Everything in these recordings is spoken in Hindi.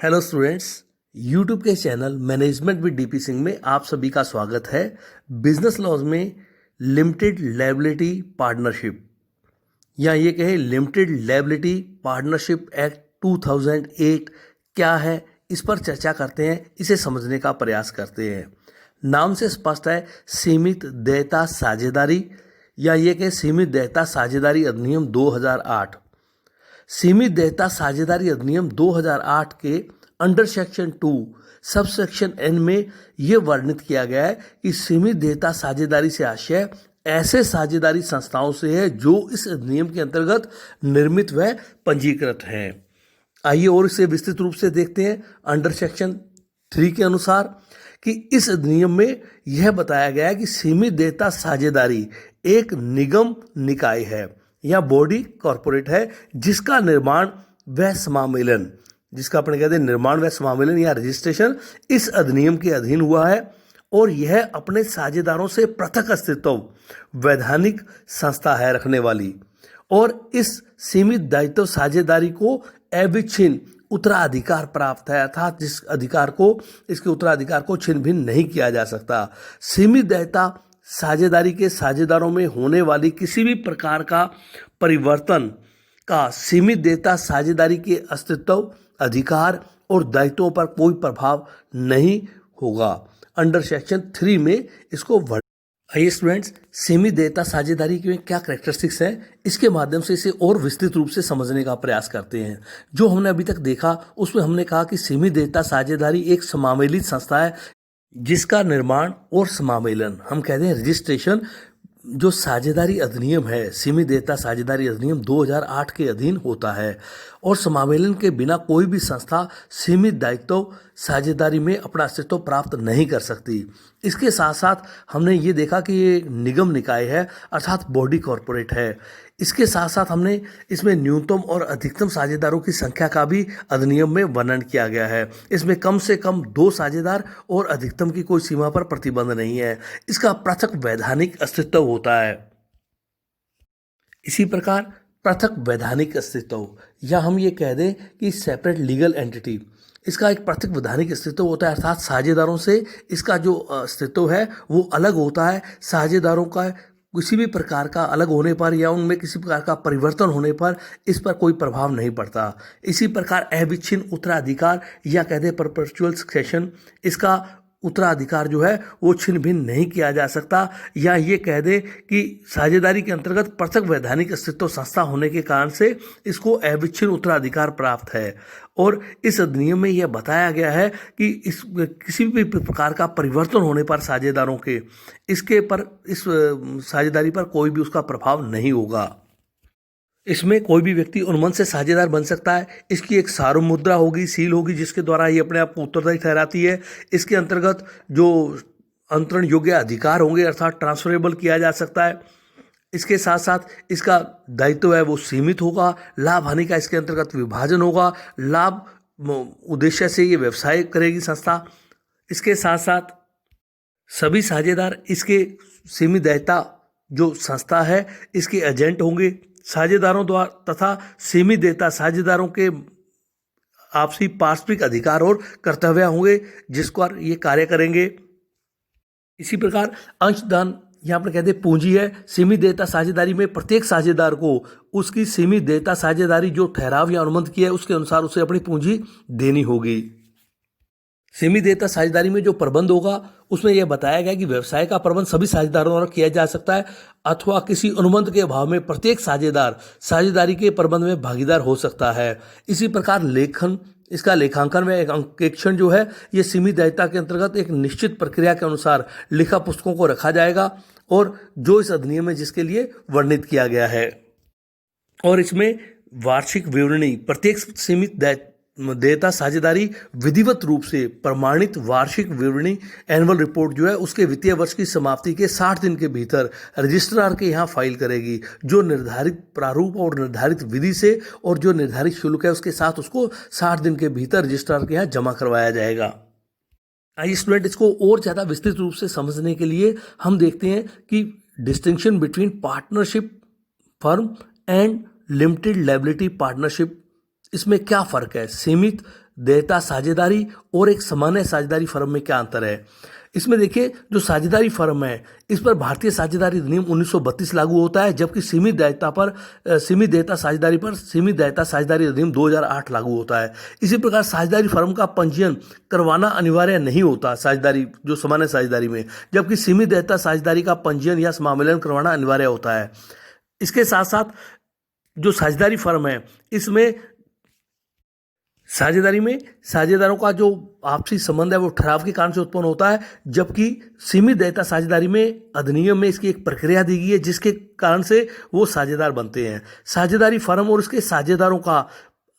हेलो स्टूडेंट्स, यूट्यूब के channel management with DP Singh में आप सभी का स्वागत है। बिजनेस लॉज में लिमिटेड लायबिलिटी पार्टनरशिप या ये कहें लिमिटेड लायबिलिटी पार्टनरशिप एक्ट 2008 क्या है, इस पर चर्चा करते हैं, इसे समझने का प्रयास करते हैं। नाम से स्पष्ट है, सीमित देयता साझेदारी या ये कहें सीमित देयता साझेदारी अधिनियम 2008। सीमित देयता साझेदारी अधिनियम 2008 के under section 2 sub section N में यह वर्णित किया गया है कि सीमित देयता साझेदारी से आशय ऐसे साझेदारी संस्थाओं से है जो इस अधिनियम के अंतर्गत निर्मित व पंजीकृत हैं। आइए और इसे विस्तृत रूप से देखते हैं। अंडर सेक्शन 3 के अनुसार कि इस अधिनियम में यह बताया गया है कि सीमित देयता साझेदारी एक निगम निकाय है या बॉडी कॉरपोरेट है जिसका निर्माण व समामेलन, जिसका अपने कहते हैं निर्माण व समामेलन या रजिस्ट्रेशन इस अधिनियम के अधीन हुआ है और यह अपने साझेदारों से पृथक अस्तित्व वैधानिक संस्था है रखने वाली, और इस सीमित दायित्व साझेदारी को अविच्छिन्न उत्तराधिकार प्राप्त है, अर्थात जिस अधिकार को इसके उत्तराधिकार को छिन्न भिन्न नहीं किया जा सकता। सीमित दायित्व साझेदारी के साझेदारों में होने वाली किसी भी प्रकार का परिवर्तन का सीमित देयता साझेदारी के अस्तित्व, अधिकार और दायित्वों पर कोई प्रभाव नहीं होगा। अंडर सेक्शन 3 में इसको आइए स्टूडेंट्स, सीमित देयता साझेदारी के क्या कैरेक्टरिस्टिक्स हैं, इसके माध्यम से इसे और विस्तृत रूप से समझने का प्रयास करते हैं। जो हमने अभी तक देखा उसमें हमने कहा कि सीमित देयता साझेदारी एक समामेलित संस्था है जिसका निर्माण और समामेलन, हम कहते हैं रजिस्ट्रेशन, जो साझेदारी अधिनियम है, सीमित देयता साझेदारी अधिनियम 2008 के अधीन होता है, और समामेलन के बिना कोई भी संस्था सीमित दायित्व साझेदारी में अपना अस्तित्व प्राप्त नहीं कर सकती। इसके साथ साथ हमने ये देखा कि ये निगम निकाय है अर्थात बॉडी कॉरपोरेट है। इसके साथ साथ हमने इसमें न्यूनतम और अधिकतम साझेदारों की संख्या का भी अधिनियम में वर्णन किया गया है। इसमें कम से कम 2 साझेदार और अधिकतम की कोई सीमा पर प्रतिबंध नहीं है। इसका पृथक वैधानिक अस्तित्व होता है। इसी प्रकार पृथक वैधानिक अस्तित्व या हम ये कह दें कि सेपरेट लीगल एंटिटी, इसका एक पृथक वैधानिक अस्तित्व होता है, अर्थात साझेदारों से इसका जो अस्तित्व है वो अलग होता है। साझेदारों का किसी भी प्रकार का अलग होने पर या उनमें किसी प्रकार का परिवर्तन होने पर इस पर कोई प्रभाव नहीं पड़ता। इसी प्रकार अविच्छिन्न उत्तराधिकार या कहते हैं परपेचुअल सक्सेशन, इसका उत्तराधिकार जो है वो छिन्न भिन्न नहीं किया जा सकता, या ये कह दे कि साझेदारी के अंतर्गत पृथक वैधानिक अस्तित्व संस्था होने के कारण से इसको अविच्छिन्न उत्तराधिकार प्राप्त है। और इस अधिनियम में यह बताया गया है कि इस किसी भी प्रकार का परिवर्तन होने पर साझेदारों के इस साझेदारी पर कोई भी उसका प्रभाव नहीं होगा। इसमें कोई भी व्यक्ति उन्मन से साझेदार बन सकता है। इसकी एक सार्वभौम मुद्रा होगी, सील होगी, जिसके द्वारा ये अपने आप को उत्तरदायी ठहराती है। इसके अंतर्गत जो अंतरण योग्य अधिकार होंगे अर्थात ट्रांसफरेबल किया जा सकता है। इसके साथ साथ इसका दायित्व है वो सीमित होगा। लाभ हानि का इसके अंतर्गत विभाजन होगा। लाभ उद्देश्य से ये व्यवसाय करेगी संस्था। इसके साथ साथ सभी साझेदार इसके सीमित दायित्व जो संस्था है इसके एजेंट होंगे। साझेदारों द्वारा तथा सीमित देयता साझेदारों के आपसी पारस्परिक अधिकार और कर्तव्य होंगे जिसको ये कार्य करेंगे। इसी प्रकार अंशदान यहाँ पर कहते हैं पूंजी है। सीमित देयता साझेदारी में प्रत्येक साझेदार को उसकी सीमित देयता साझेदारी जो ठहराव या अनुबंध किया है उसके अनुसार उसे अपनी पूंजी देनी होगी। सीमित देयता साझेदारी में जो प्रबंध होगा उसमें यह बताया गया कि व्यवसाय का प्रबंध सभी साझेदारों द्वारा किया जा सकता है अथवा किसी अनुबंध के अभाव में प्रत्येक साझेदार साझेदारी के प्रबंध में भागीदार हो सकता है। इसी प्रकार इसका लेखांकन में एक अंकेक्षण जो है ये सीमित दायित्व के अंतर्गत एक निश्चित प्रक्रिया के अनुसार लिखा पुस्तकों को रखा जाएगा और जो इस अधिनियम में जिसके लिए वर्णित किया गया है। और इसमें वार्षिक विवरणी प्रत्येक सीमित देयता साझेदारी विधिवत रूप से प्रमाणित वार्षिक विवरणी एनुअल रिपोर्ट जो है उसके वित्तीय वर्ष की समाप्ति के 60 दिन के भीतर रजिस्ट्रार के यहाँ फाइल करेगी, जो निर्धारित प्रारूप और निर्धारित विधि से और जो निर्धारित शुल्क है उसके साथ उसको 60 दिन के भीतर रजिस्ट्रार के यहाँ जमा करवाया जाएगा। आइए स्टूडेंट, इसको और ज़्यादा विस्तृत रूप से समझने के लिए हम देखते हैं कि distinction between partnership firm and limited liability partnership, इसमें क्या फ़र्क है। सीमित देयता साझेदारी और एक सामान्य साझेदारी फर्म में क्या अंतर है। इसमें देखिए, जो साझेदारी फर्म है इस पर भारतीय साझेदारी अधिनियम 1932 लागू होता है, जबकि सीमित देयता साझेदारी पर सीमित देयता साझेदारी अधिनियम 2008 लागू होता है। इसी प्रकार साझेदारी फर्म का पंजीयन करवाना अनिवार्य नहीं होता साझेदारी जो सामान्य साझेदारी में, जबकि सीमित देयता साझेदारी का पंजीयन या समामेलन करवाना अनिवार्य होता है। इसके साथ साथ जो साझेदारी फर्म है इसमें साझेदारी में साझेदारों का जो आपसी संबंध है वो ठहराव के कारण से उत्पन्न होता है, जबकि सीमित देयता साझेदारी में अधिनियम में इसकी एक प्रक्रिया दी गई है जिसके कारण से वो साझेदार बनते हैं। साझेदारी फर्म और उसके साझेदारों का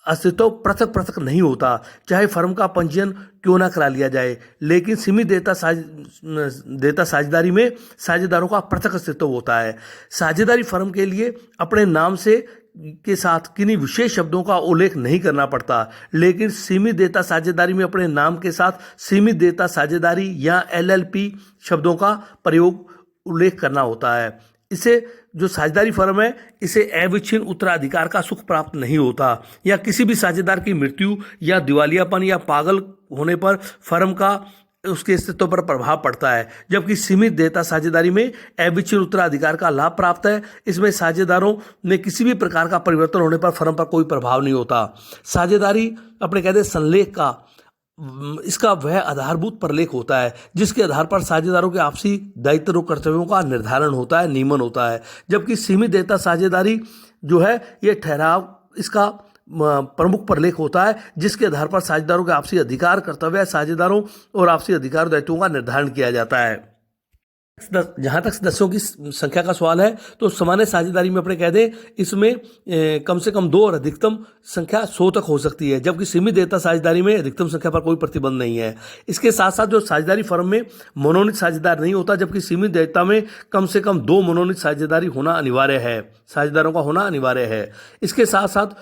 अस्तित्व पृथक पृथक नहीं होता, चाहे फर्म का पंजीयन क्यों ना करा लिया जाए, लेकिन सीमित देयता साझेदारी में साझेदारों का पृथक अस्तित्व होता है। साझेदारी फर्म के लिए अपने नाम से के साथ किन्हीं विशेष शब्दों का उल्लेख नहीं करना पड़ता, लेकिन सीमित देयता साझेदारी में अपने नाम के साथ सीमित देयता साझेदारी या LLP शब्दों का प्रयोग उल्लेख करना होता है। इसे जो साझेदारी फर्म है इसे अविच्छिन्न उत्तराधिकार का सुख प्राप्त नहीं होता, या किसी भी साझेदार की मृत्यु या दिवालियापन या पागल होने पर फर्म का उसके अस्तित्व पर प्रभाव पड़ता है, जबकि सीमित देयता साझेदारी में अविच्छिन्न उत्तराधिकार का लाभ प्राप्त है। इसमें साझेदारों में किसी भी प्रकार का परिवर्तन होने पर फर्म पर कोई प्रभाव नहीं होता। साझेदारी अपने कहते हैं संलेख का इसका वह आधारभूत प्रलेख होता है जिसके आधार पर साझेदारों के आपसी दायित्व और कर्तव्यों का निर्धारण होता है, नियमन होता है, जबकि सीमित देयता साझेदारी जो है ये ठहराव इसका प्रमुख प्रलेख होता है जिसके आधार पर साझेदारों के आपसी अधिकार कर्तव्य साझेदारों और आपसी अधिकार दायित्वों का निर्धारण किया जाता है। जहाँ तक सदस्यों की संख्या का सवाल है तो सामान्य साझेदारी में अपने कह दें इसमें कम से कम 2 और अधिकतम संख्या 100 तक हो सकती है, जबकि सीमित देयता साझेदारी में अधिकतम संख्या पर कोई प्रतिबंध नहीं है। इसके साथ साथ जो साझेदारी फर्म में मनोनीत साझेदार नहीं होता, जबकि सीमित देयता में कम से कम 2 मनोनीत साझेदारी होना अनिवार्य है, साझेदारों का होना अनिवार्य है। इसके साथ साथ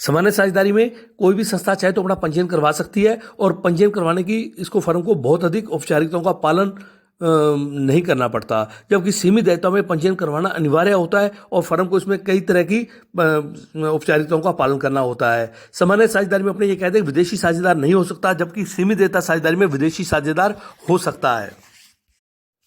सामान्य साझेदारी में कोई भी संस्था चाहे तो अपना पंजीयन करवा सकती है, और पंजीयन करवाने की इसको फर्म को बहुत अधिक औपचारिकताओं का पालन नहीं करना पड़ता, जबकि सीमित देयता में पंजीयन करवाना अनिवार्य होता है और फर्म को इसमें कई तरह की औपचारिकताओं का पालन करना होता है। सामान्य साझेदारी में अपने ये कहते हैं विदेशी साझेदार नहीं हो सकता, जबकि सीमित देयता साझेदारी में विदेशी साझेदार हो सकता है।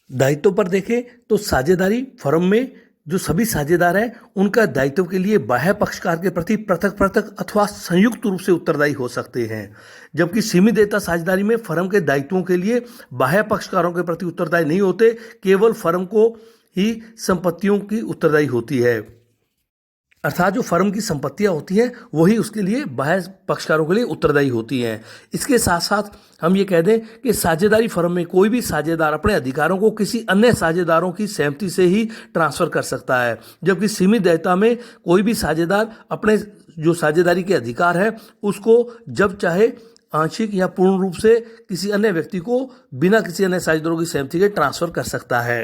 दायित्व पर देखें तो साझेदारी फर्म में जो सभी साझेदार हैं उनका दायित्व के लिए बाह्य पक्षकार के प्रति पृथक पृथक अथवा संयुक्त रूप से उत्तरदायी हो सकते हैं, जबकि सीमित देयता साझेदारी में फर्म के दायित्वों के लिए बाह्य पक्षकारों के प्रति उत्तरदायी नहीं होते, केवल फर्म को ही संपत्तियों की उत्तरदायी होती है। अर्थात जो फर्म की संपत्तियां होती हैं वही उसके लिए बाह्य पक्षकारों के लिए उत्तरदायी होती हैं। इसके साथ साथ हम ये कह दें कि साझेदारी फर्म में कोई भी साझेदार अपने अधिकारों को किसी अन्य साझेदारों की सहमति से ही ट्रांसफर कर सकता है, जबकि सीमित देयता में कोई भी साझेदार अपने जो साझेदारी के अधिकार है उसको जब चाहे आंशिक या पूर्ण रूप से किसी अन्य व्यक्ति को बिना किसी अन्य साझेदारों की सहमति के ट्रांसफर कर सकता है।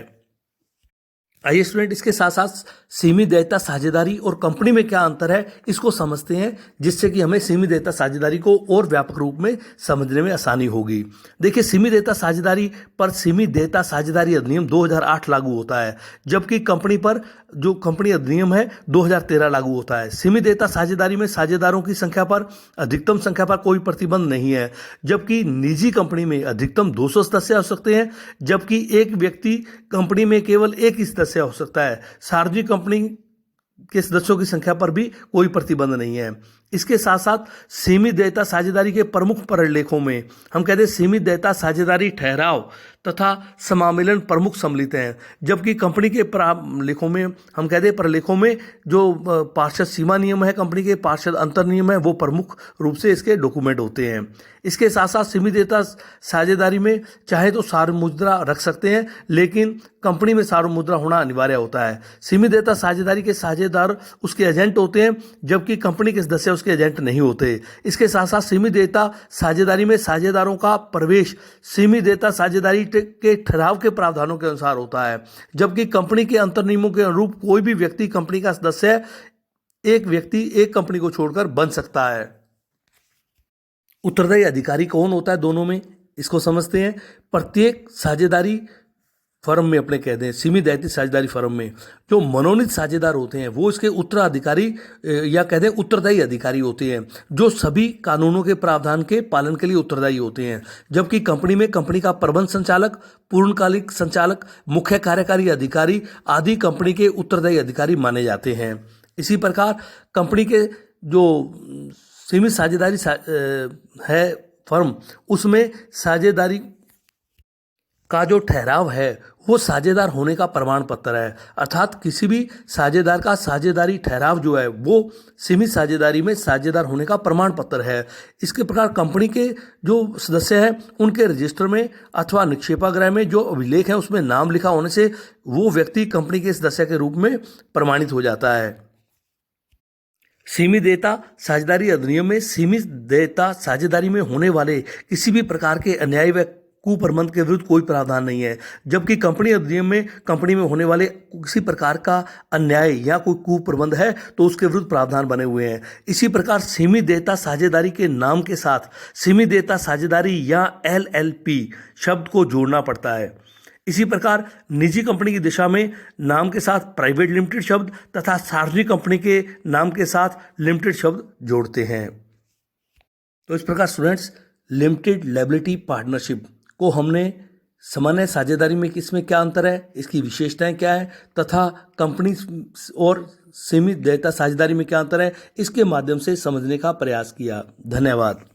आइए स्टूडेंट, इसके साथ साथ सीमित देयता साझेदारी और कंपनी में क्या अंतर है इसको समझते हैं, जिससे कि हमें सीमित देयता साझेदारी को और व्यापक रूप में समझने में आसानी होगी। देखिए, सीमित देयता साझेदारी पर सीमित देयता साझेदारी अधिनियम 2008 लागू होता है, जबकि कंपनी पर जो कंपनी अधिनियम है 2013 लागू होता है। सीमित देयता साझेदारी में साझेदारों की संख्या पर अधिकतम संख्या पर कोई प्रतिबंध नहीं है, जबकि निजी कंपनी में अधिकतम 200 सदस्य हो सकते हैं, जबकि एक व्यक्ति कंपनी में केवल एक ही सदस्य हो सकता है। सार्वजनिक कंपनी के सदस्यों की संख्या पर भी कोई प्रतिबंध नहीं है। इसके साथ साथ सीमित देयता साझेदारी के प्रमुख प्रलेखों में हम कहते हैं सीमित देयता साझेदारी ठहराव तथा समामेलन प्रमुख सम्मिलित हैं, जबकि कंपनी के प्रलेखों में हम कहते हैं प्रलेखों में जो पार्षद सीमा नियम है, कंपनी के पार्षद अंतर नियम है, वो प्रमुख रूप से इसके डॉक्यूमेंट होते हैं। इसके साथ साथ सीमित देयता साझेदारी में चाहे तो सार्वमुद्रा रख सकते हैं, लेकिन कंपनी में सार्वमुद्रा होना अनिवार्य होता है। सीमित देयता साझेदारी के साझेदार उसके एजेंट होते हैं, जबकि कंपनी के सदस्य उसके एजेंट नहीं होते। इसके साथ साथ सीमित देयता साझेदारी में साझेदारों का प्रवेश सीमित देयता साझेदारी के ठहराव के प्रावधानों के अनुसार होता है, जबकि कंपनी के अंतर नियमों के अनुरूप कोई भी व्यक्ति कंपनी का सदस्य एक व्यक्ति एक कंपनी को छोड़कर बन सकता है। उत्तरदायी अधिकारी कौन होता है दोनों में, इसको समझते हैं। प्रत्येक साझेदारी फर्म में अपने कह दें सीमित दायित्व साझेदारी फर्म में जो मनोनीत साझेदार होते हैं वो इसके उत्तराधिकारी या कह दें उत्तरदायी अधिकारी होते हैं जो सभी कानूनों के प्रावधान के पालन के लिए उत्तरदायी होते हैं। जबकि कंपनी में कंपनी का प्रबंध संचालक, पूर्णकालिक संचालक, मुख्य कार्यकारी अधिकारी आदि कंपनी के उत्तरदायी अधिकारी माने जाते हैं। इसी प्रकार कंपनी के जो सीमित साझेदारी है फर्म, उसमें साझेदारी का जो ठहराव है वो साझेदार होने का प्रमाण पत्र है, अर्थात किसी भी साझेदार का साझेदारी ठहराव जो है वो सीमित साझेदारी में साझेदार होने का प्रमाण पत्र है। इसके प्रकार कंपनी के जो सदस्य हैं उनके रजिस्टर में अथवा निक्षेपागृह में जो अभिलेख है उसमें नाम लिखा होने से वो व्यक्ति कंपनी के सदस्य के रूप में प्रमाणित हो जाता है। सीमित देयता साझेदारी अधिनियम में सीमित देयता साझेदारी में होने वाले किसी भी प्रकार के अन्याय व कुप्रबंध के विरुद्ध कोई प्रावधान नहीं है, जबकि कंपनी अधिनियम में कंपनी में होने वाले किसी प्रकार का अन्याय या कोई कुप्रबंध है तो उसके विरुद्ध प्रावधान बने हुए हैं। इसी प्रकार सीमित देयता साझेदारी के नाम के साथ सीमित देयता साझेदारी या LLP शब्द को जोड़ना पड़ता है। इसी प्रकार निजी कंपनी की दिशा में नाम के साथ प्राइवेट लिमिटेड शब्द तथा सार्वजनिक कंपनी के नाम के साथ लिमिटेड शब्द जोड़ते हैं। तो इस प्रकार स्टूडेंट्स लिमिटेड लायबिलिटी पार्टनरशिप को हमने सामान्य साझेदारी में किसमें क्या अंतर है, इसकी विशेषताएं क्या है तथा कंपनी और सीमित देयता साझेदारी में क्या अंतर है, इसके माध्यम से समझने का प्रयास किया। धन्यवाद।